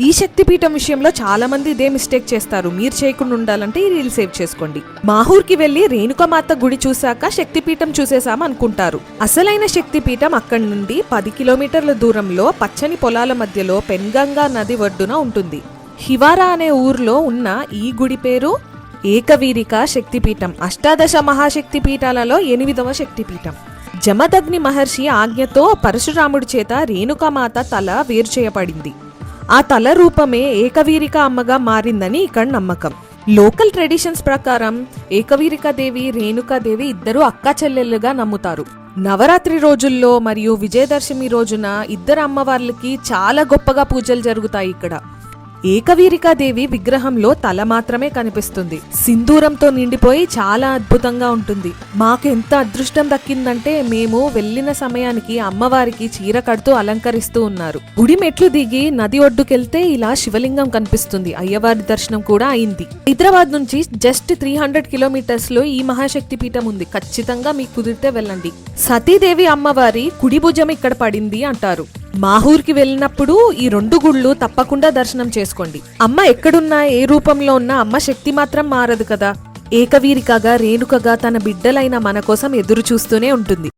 ఈ శక్తిపీఠం విషయంలో చాలా మంది ఇదే మిస్టేక్ చేస్తారు. మీరు చేయకుండా ఉండాలంటే ఈ రీల్ సేవ్ చేసుకోండి. మాహూర్కి వెళ్లి రేణుకామాత గుడి చూశాక శక్తిపీఠం చూసేసాం అనుకుంటారు. అసలైన శక్తిపీఠం అక్కడి నుండి 10 కిలోమీటర్ల దూరంలో పచ్చని పొలాల మధ్యలో పెన్గంగా నది ఒడ్డున ఉంటుంది. హివారా అనే ఊర్లో ఉన్న ఈ గుడి పేరు ఏకవీరిక శక్తిపీఠం. అష్టాదశ మహాశక్తిపీఠాలలో 8వ శక్తిపీఠం. జమదగ్ని మహర్షి ఆజ్ఞతో పరశురాముడి చేత రేణుకామాత తల వేరు చేయబడింది. ఆ తల రూపమే ఏకవీరిక అమ్మగా మారిందని ఇక్కడ నమ్మకం. లోకల్ ట్రెడిషన్స్ ప్రకారం ఏకవీరికాదేవి, రేణుకాదేవి ఇద్దరు అక్కా చెల్లెళ్ళుగా నమ్ముతారు. నవరాత్రి రోజుల్లో మరియు విజయదశమి రోజున ఇద్దరు అమ్మవార్లకి చాలా గొప్పగా పూజలు జరుగుతాయి ఇక్కడ. ఏకవీరికాదేవి విగ్రహంలో తల మాత్రమే కనిపిస్తుంది. సింధూరంతో నిండిపోయి చాలా అద్భుతంగా ఉంటుంది. మాకు ఎంత అదృష్టం దక్కిందంటే మేము వెళ్లిన సమయానికి అమ్మవారికి చీర కడుతూ అలంకరిస్తూ ఉన్నారు. గుడి మెట్లు దిగి నది ఒడ్డుకెళ్తే ఇలా శివలింగం కనిపిస్తుంది. అయ్యవారి దర్శనం కూడా అయింది. హైదరాబాద్ నుంచి జస్ట్ 300 కిలోమీటర్స్ లో ఈ మహాశక్తి పీఠం ఉంది. ఖచ్చితంగా మీకు కుదిరితే వెళ్ళండి. సతీదేవి అమ్మవారి కుడి భుజం ఇక్కడ పడింది అంటారు. మాహూర్కి వెళ్ళినప్పుడు ఈ 2 గుళ్ళు తప్పకుండా దర్శనం చేసుకోండి. అమ్మ ఎక్కడున్నా, ఏ రూపంలో ఉన్నా అమ్మ శక్తి మాత్రం మారదు కదా. ఏకవీరికగా, రేణుకగా తన బిడ్డలైన మన కోసం ఎదురు చూస్తూనే ఉంటుంది.